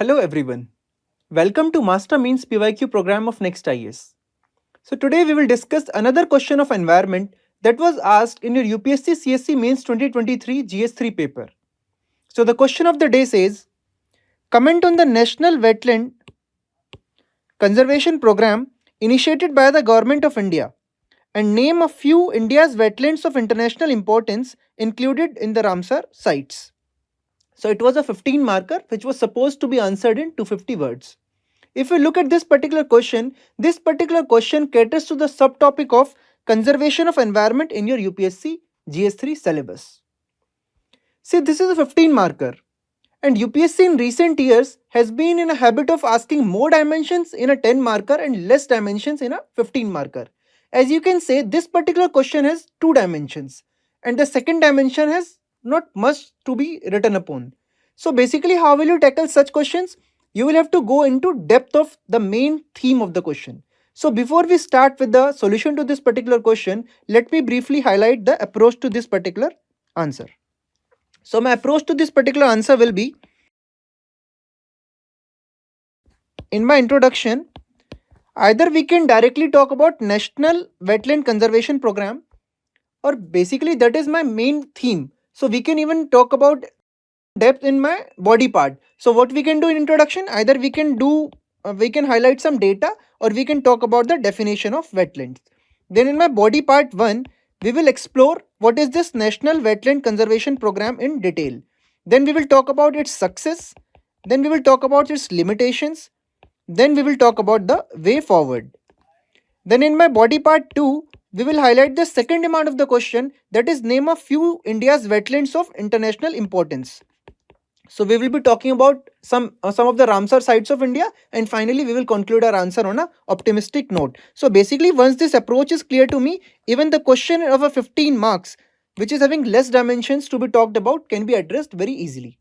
Hello everyone. Welcome to Master Mains PYQ program of NEXT IAS. So today we will discuss another question of environment that was asked in your UPSC CSC Mains 2023 GS3 paper. So the question of the day says, comment on the National Wetland Conservation Programme initiated by the Government of India and name a few India's wetlands of international importance included in the Ramsar Sites. So it was a 15 marker which was supposed to be answered in 250 words. If you look at this particular question caters to the subtopic of conservation of environment in your UPSC GS3 syllabus. See, this is a 15 marker, and UPSC in recent years has been in a habit of asking more dimensions in a 10 marker and less dimensions in a 15 marker. As you can say, this particular question has 2 dimensions, and the second dimension has not much to be written upon. So basically, how will you tackle such questions? You will have to go into depth of the main theme of the question. So before we start with the solution to this particular question, let me briefly highlight the approach to this particular answer. So my approach to this particular answer will be, in my introduction, either we can directly talk about National Wetland Conservation Programme, or basically that is my main theme. So we can even talk about depth in my body part. So what we can do in introduction, either we can highlight some data, or we can talk about the definition of wetlands. Then in my body part 1, we will explore what is this National Wetland Conservation Programme in detail. Then we will talk about its success. Then we will talk about its limitations. Then we will talk about the way forward. Then in my body part 2, we will highlight the second demand of the question, that is name a few India's wetlands of international importance. So we will be talking about some of the Ramsar sites of India, and finally we will conclude our answer on a optimistic note. So basically, once this approach is clear to me, even the question of a 15 marks, which is having less dimensions to be talked about, can be addressed very easily.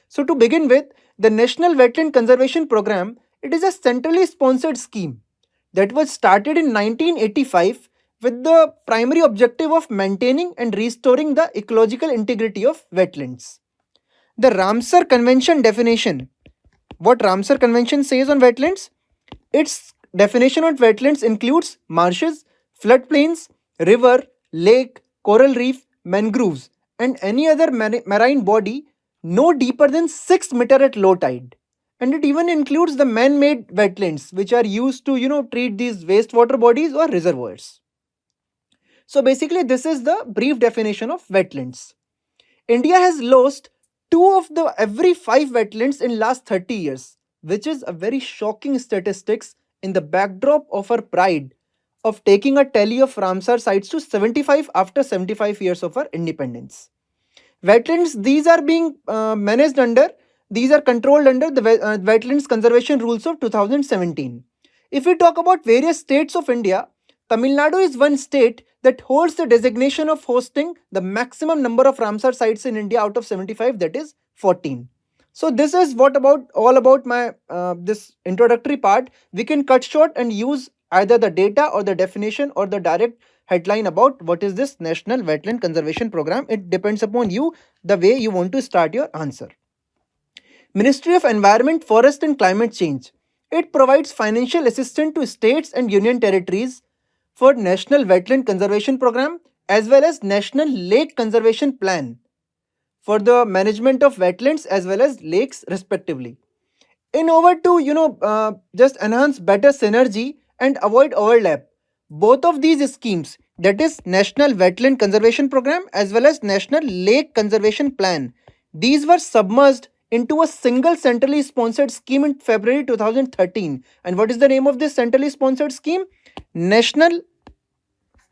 So to begin with, the National Wetland Conservation Programme, it is a centrally sponsored scheme that was started in 1985 with the primary objective of maintaining and restoring the ecological integrity of wetlands. The Ramsar Convention definition. What Ramsar Convention says on wetlands? Its definition of wetlands includes marshes, floodplains, river, lake, coral reef, mangroves, and any other marine body no deeper than 6 meters at low tide. And it even includes the man-made wetlands, which are used to treat these wastewater bodies or reservoirs. So basically, this is the brief definition of wetlands. India has lost 2 of the every 5 wetlands in last 30 years, which is a very shocking statistics in the backdrop of our pride of taking a tally of Ramsar sites to 75 after 75 years of our independence. Wetlands, these are being these are controlled under the Wetlands Conservation Rules of 2017. If we talk about various states of India, Tamil Nadu is one state that holds the designation of hosting the maximum number of Ramsar sites in India out of 75, that is 14. So this is all about my this introductory part. We can cut short and use either the data or the definition or the direct headline about what is this National Wetland Conservation Programme. It depends upon you, the way you want to start your answer. Ministry of Environment, Forest and Climate Change. It provides financial assistance to states and union territories for National Wetland Conservation Programme as well as National Lake Conservation Plan for the management of wetlands as well as lakes respectively. In order to just enhance better synergy and avoid overlap, both of these schemes, that is National Wetland Conservation Programme as well as National Lake Conservation Plan, these were submerged into a single centrally sponsored scheme in February 2013. And what is the name of this centrally sponsored scheme? National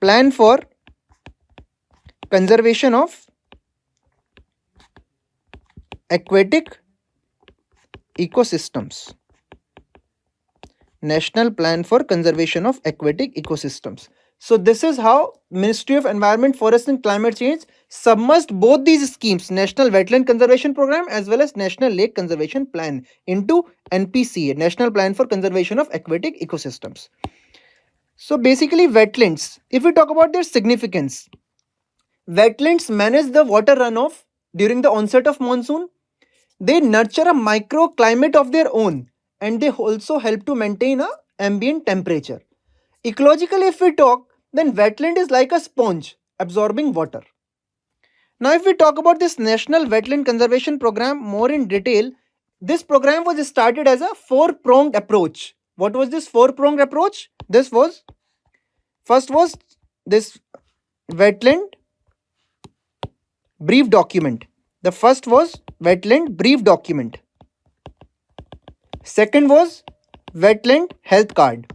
Plan for Conservation of Aquatic Ecosystems. National Plan for Conservation of Aquatic Ecosystems. So this is how Ministry of Environment, Forest and Climate Change submerged both these schemes, National Wetland Conservation Programme as well as National Lake Conservation Plan, into NPCA, National Plan for Conservation of Aquatic Ecosystems. So basically, wetlands, if we talk about their significance, wetlands manage the water runoff during the onset of monsoon. They nurture a microclimate of their own, and they also help to maintain a ambient temperature. Ecologically, if we talk, then wetland is like a sponge absorbing water. Now, if we talk about this National Wetland Conservation Program more in detail, this program was started as a four-pronged approach. What was this four-pronged approach? This was first was this wetland brief document. The first was wetland brief document. Second was wetland health card.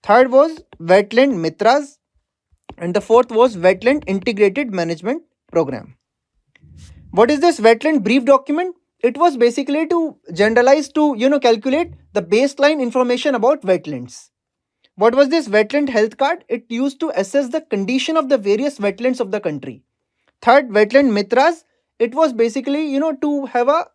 Third was wetland mitras, and the fourth was wetland integrated management program. What is this wetland brief document? It was basically to generalize to calculate the baseline information about wetlands. What was this wetland health card? It used to assess the condition of the various wetlands of the country. Third, wetland mitras. It was basically to have a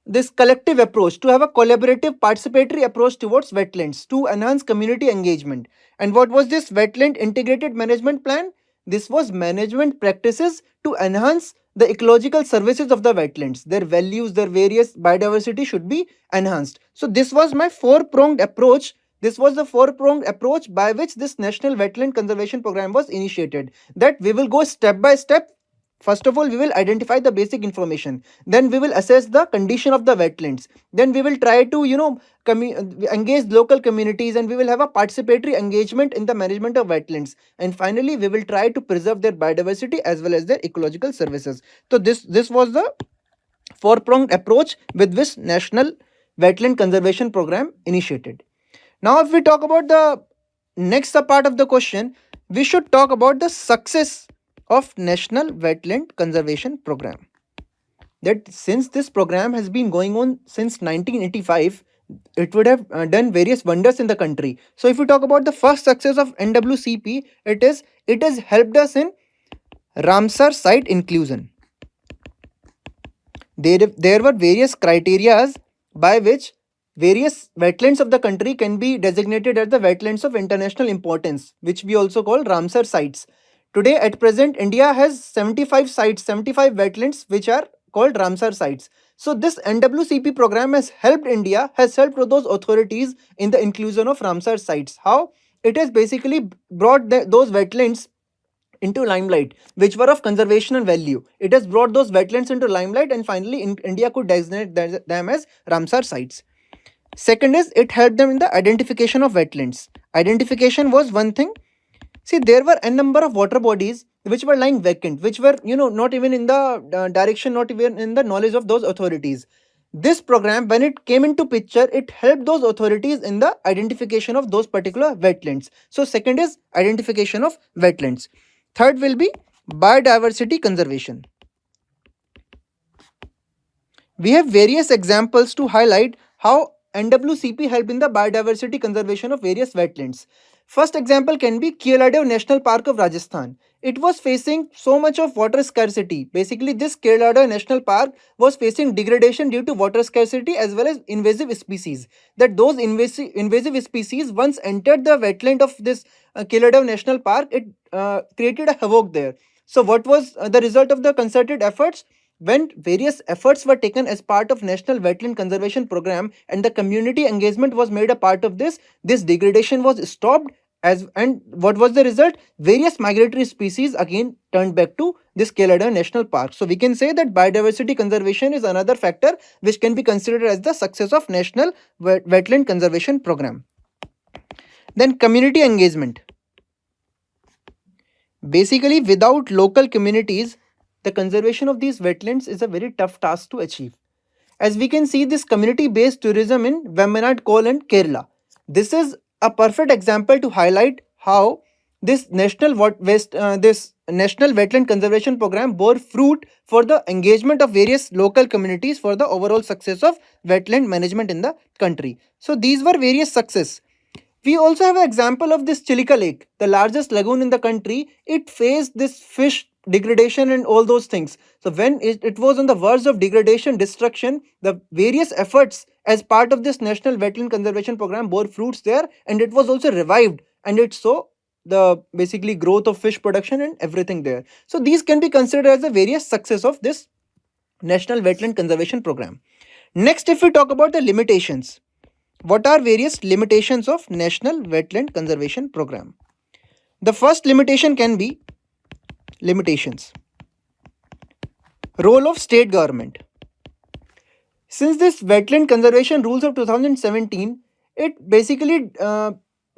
this collective approach, to have a collaborative participatory approach towards wetlands to enhance community engagement. And what was this wetland integrated management plan? This was management practices to enhance the ecological services of the wetlands. Their values, their various biodiversity should be enhanced. So this was my four-pronged approach. This was the four-pronged approach by which this National Wetland Conservation Program was initiated. That we will go step by step. First of all, we will identify the basic information. Then we will assess the condition of the wetlands. Then we will try to, engage local communities, and we will have a participatory engagement in the management of wetlands. And finally, we will try to preserve their biodiversity as well as their ecological services. So this was the four-pronged approach with which National Wetland Conservation Program initiated. Now, if we talk about the next part of the question, we should talk about the success of National Wetland Conservation Program. That since this program has been going on since 1985, it would have done various wonders in the country. So if we talk about the first success of NWCP, it has helped us in Ramsar site inclusion. There were various criterias by which various wetlands of the country can be designated as the wetlands of international importance, which we also call Ramsar sites. Today, at present, India has 75 sites, 75 wetlands, which are called Ramsar sites. So this NWCP program has helped India, has helped those authorities in the inclusion of Ramsar sites. How? It has basically brought those wetlands into limelight, which were of conservation value. It has brought those wetlands into limelight, and finally India could designate them as Ramsar sites. Second is, it helped them in the identification of wetlands. Identification was one thing. See, there were a number of water bodies which were lying vacant, which were, not even in the direction, not even in the knowledge of those authorities. This program, when it came into picture, it helped those authorities in the identification of those particular wetlands. So, second is identification of wetlands. Third will be biodiversity conservation. We have various examples to highlight how NWCP helped in the biodiversity conservation of various wetlands. First example can be Keoladeo National Park of Rajasthan. It was facing so much of water scarcity. Basically, this Keoladeo National Park was facing degradation due to water scarcity as well as invasive species. That those invasive species once entered the wetland of this Keoladeo National Park, it created a havoc there. So what was the result of the concerted efforts? When various efforts were taken as part of National Wetland Conservation Program and the community engagement was made a part of this degradation was stopped. And what was the result? Various migratory species again turned back to this Keoladeo National Park. So we can say that biodiversity conservation is another factor which can be considered as the success of National Wetland Conservation Program. Then community engagement. Basically, without local communities, the conservation of these wetlands is a very tough task to achieve. As we can see, this community-based tourism in Vembanad Col and Kerala. This is a perfect example to highlight how this National Wetland Conservation Program bore fruit for the engagement of various local communities for the overall success of wetland management in the country. So these were various success. We also have an example of this Chilika Lake, the largest lagoon in the country. It faced this fish degradation and all those things. So when it was on the verge of degradation, destruction, the various efforts as part of this National Wetland Conservation Program bore fruits there, and it was also revived, and it saw the basically growth of fish production and everything there. So these can be considered as the various success of this National Wetland Conservation Program. Next, if we talk about the limitations, what are various limitations of National Wetland Conservation Programme? The first limitation can be limitations. Role of state government. Since this wetland conservation rules of 2017, it basically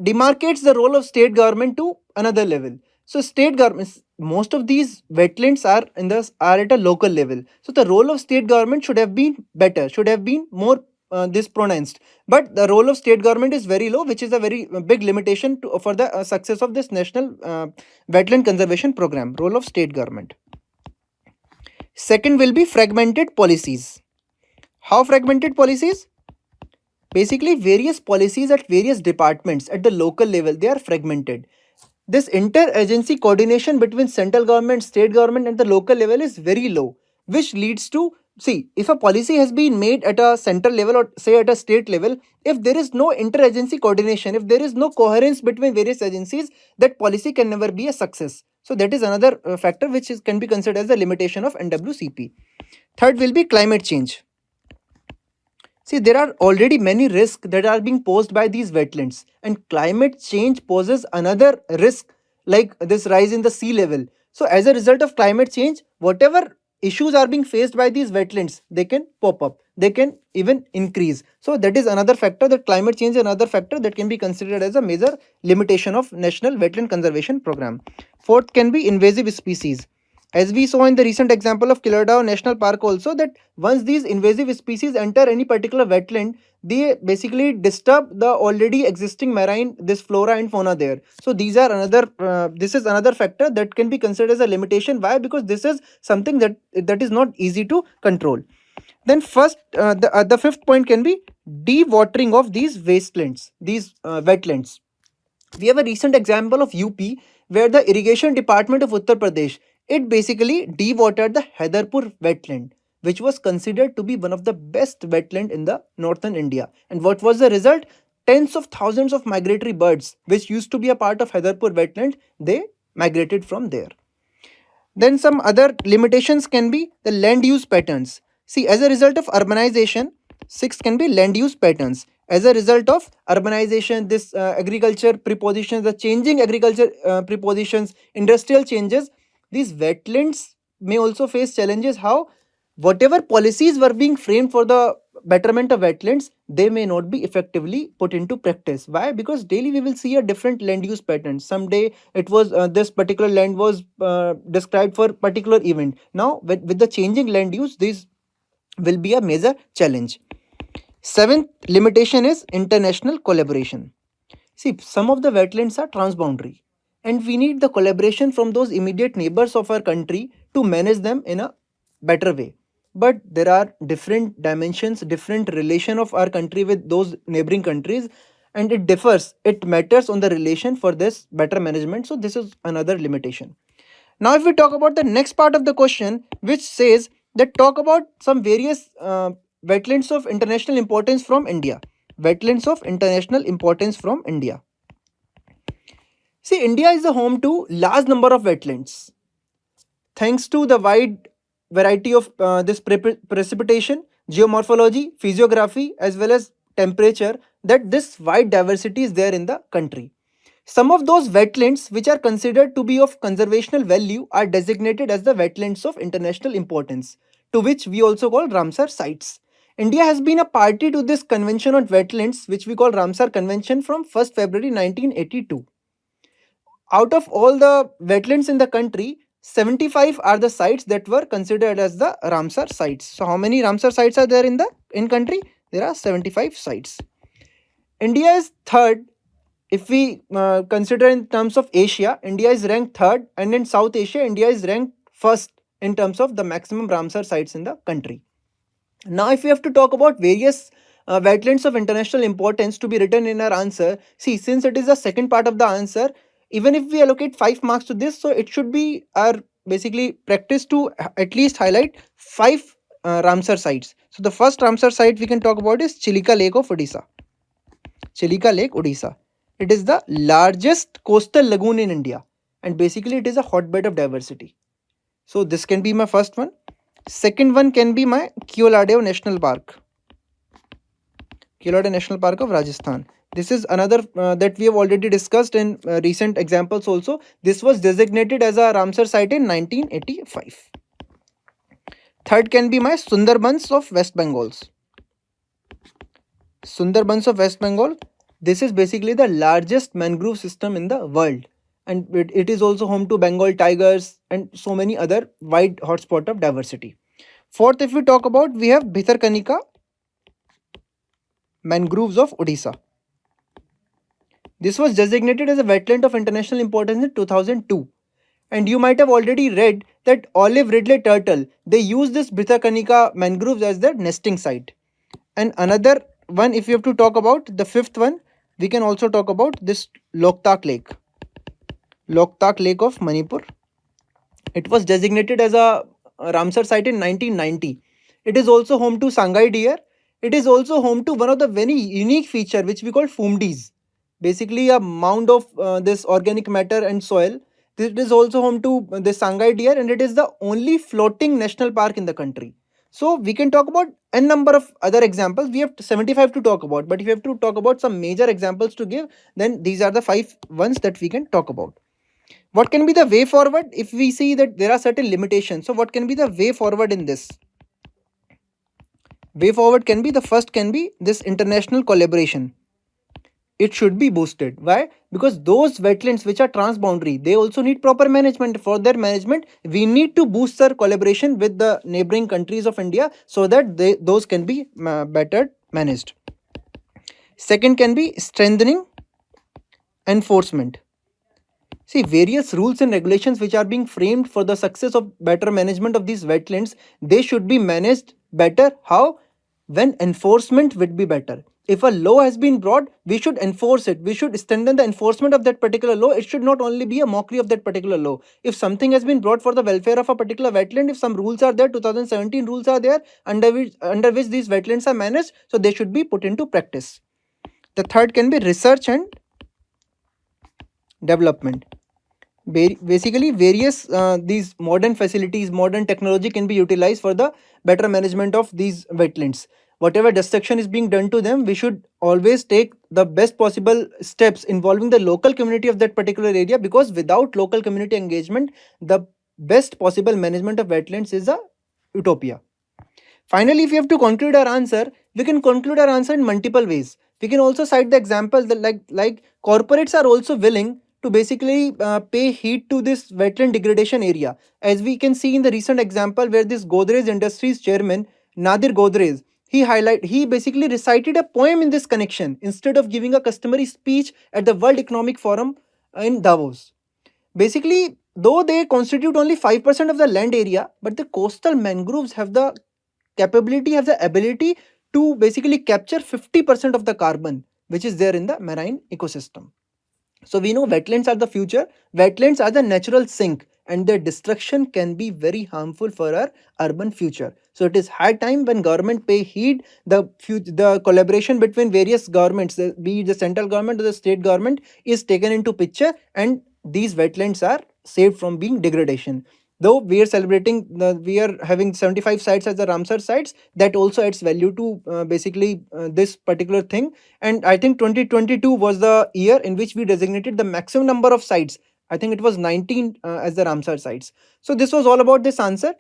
demarcates the role of state government to another level. So state governments, most of these wetlands are at a local level. So the role of state government should have been better, should have been more this pronounced. But the role of state government is very low, which is a very big limitation for the success of this national wetland conservation program. Role of state government. Second will be fragmented policies. How fragmented policies? Basically, various policies at various departments at the local level, they are fragmented. This inter-agency coordination between central government, state government and the local level is very low, which leads to, see, if a policy has been made at a central level or say at a state level, if there is no inter-agency coordination, if there is no coherence between various agencies, that policy can never be a success. So that is another factor which can be considered as a limitation of NWCP. Third will be climate change. See, there are already many risks that are being posed by these wetlands, and climate change poses another risk like this rise in the sea level. So, as a result of climate change, whatever issues are being faced by these wetlands, they can pop up, they can even increase. So, that is another factor, that climate change is another factor that can be considered as a major limitation of National Wetland Conservation Program. Fourth can be invasive species. As we saw in the recent example of Killardau National Park also, that once these invasive species enter any particular wetland, they basically disturb the already existing marine this flora and fauna there. So these are another this is another factor that can be considered as a limitation. Why? Because this is something that is not easy to control. Then first the fifth point can be dewatering of these wastelands, these wetlands. We have a recent example of UP where the irrigation department of Uttar Pradesh, it basically dewatered the Haidarpur wetland, which was considered to be one of the best wetland in the northern India. And what was the result? Tens of thousands of migratory birds, which used to be a part of Haidarpur wetland, they migrated from there. Then some other limitations can be the land use patterns. See, as a result of urbanization, sixth can be land use patterns. As a result of urbanization, this agriculture prepositions, the changing agriculture prepositions, industrial changes, these wetlands may also face challenges. How? Whatever policies were being framed for the betterment of wetlands, they may not be effectively put into practice. Why? Because daily we will see a different land use pattern. Someday it was this particular land was described for particular event. Now with the changing land use, this will be a major challenge. Seventh limitation is international collaboration. See, some of the wetlands are transboundary, and we need the collaboration from those immediate neighbors of our country to manage them in a better way. But there are different dimensions, different relation of our country with those neighboring countries, and it differs. It matters on the relation for this better management. So this is another limitation. Now, if we talk about the next part of the question, which says that talk about some various wetlands of international importance from India. Wetlands of international importance from India. See, India is the home to large number of wetlands. Thanks to the wide variety of this precipitation, geomorphology, physiography, as well as temperature, that this wide diversity is there in the country. Some of those wetlands which are considered to be of conservational value are designated as the wetlands of international importance, to which we also call Ramsar Sites. India has been a party to this convention on wetlands, which we call Ramsar Convention, from 1st February 1982. Out of all the wetlands in the country, 75 are the sites that were considered as the Ramsar sites. So how many Ramsar sites are there in country? There are 75 sites. India is third. If we consider in terms of Asia, India is ranked third, and in South Asia, India is ranked first in terms of the maximum Ramsar sites in the country. Now, if we have to talk about various wetlands of international importance to be written in our answer, see, since it is the second part of the answer, even if we allocate 5 marks to this, so it should be our basically practice to at least highlight 5 Ramsar sites. So the first Ramsar site we can talk about is Chilika Lake of Odisha. Chilika Lake, Odisha. It is the largest coastal lagoon in India, and basically it is a hotbed of diversity. So this can be my first one. Second one can be my Keoladeo National Park. Kilauea National Park of Rajasthan. This is another that we have already discussed in recent examples also. This was designated as a Ramsar site in 1985. Third can be my Sundarbans of West Bengals. Sundarbans of West Bengal. This is basically the largest mangrove system in the world, and it is also home to Bengal tigers and so many other wide hotspot of diversity. Fourth, if we talk about, we have Bhitarkanika mangroves of Odisha. This was designated as a wetland of international importance in 2002. And you might have already read that olive ridley turtle, they use this Bhitarkanika mangroves as their nesting site. And another one, if you have to talk about the fifth one, we can also talk about this Loktak Lake. Loktak Lake of Manipur. It was designated as a Ramsar site in 1990. It is also home to Sangai deer. It is also home to one of the very unique feature which we call fumdis. Basically a mound of this organic matter and soil. It is also home to the Sangai deer, and it is the only floating national park in the country. So we can talk about n number of other examples. We have 75 to talk about, but if you have to talk about some major examples to give, then these are the 5 ones that we can talk about. What can be the way forward if we see that there are certain limitations? So what can be the way forward in this? Way forward can be, the first can be this international collaboration. It should be boosted. Why? Because those wetlands which are transboundary, they also need proper management. For their management, we need to boost our collaboration with the neighboring countries of India so that those can be better managed. Second can be strengthening enforcement. See, various rules and regulations which are being framed for the success of better management of these wetlands, they should be managed better. How? When enforcement would be better. If a law has been brought, we should enforce it. We should strengthen the enforcement of that particular law. It should not only be a mockery of that particular law. If something has been brought for the welfare of a particular wetland, if some rules are there, 2017 rules are there, under which these wetlands are managed, so they should be put into practice. The third can be research and development. Basically, various these modern facilities, modern technology can be utilized for the better management of these wetlands. Whatever destruction is being done to them, we should always take the best possible steps involving the local community of that particular area, because without local community engagement, the best possible management of wetlands is a utopia. Finally, if you have to conclude our answer, we can conclude our answer in multiple ways. We can also cite the example that like corporates are also willing to basically pay heed to this wetland degradation area. As we can see in the recent example where this Godrej Industries chairman, Nadir Godrej, he basically recited a poem in this connection instead of giving a customary speech at the World Economic Forum in Davos. Basically, though they constitute only 5% of the land area, but the coastal mangroves have the capability, have the ability to basically capture 50% of the carbon which is there in the marine ecosystem. So we know wetlands are the future. Wetlands are the natural sink, and their destruction can be very harmful for our urban future. So it is high time when government pay heed, the collaboration between various governments, be it the central government or the state government, is taken into picture, and these wetlands are saved from being degradation. Though we are celebrating, we are having 75 sites as the Ramsar sites, that also adds value to basically this particular thing. And I think 2022 was the year in which we designated the maximum number of sites. I think it was 19 as the Ramsar sites. So this was all about this answer.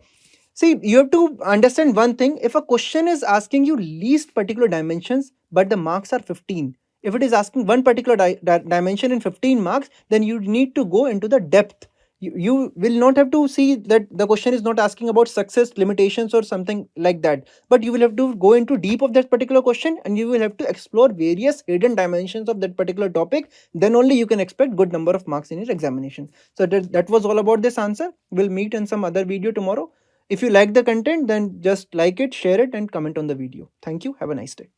See, you have to understand one thing. If a question is asking you least particular dimensions, but the marks are 15, if it is asking one particular dimension in 15 marks, then you need to go into the depth. You will not have to see that the question is not asking about success limitations or something like that, but you will have to go into deep of that particular question, and you will have to explore various hidden dimensions of that particular topic. Then only you can expect good number of marks in your examination. So that was all about this answer. We'll meet in some other video tomorrow. If you like the content, then just like it, share it, and comment on the video. Thank you. Have a nice day.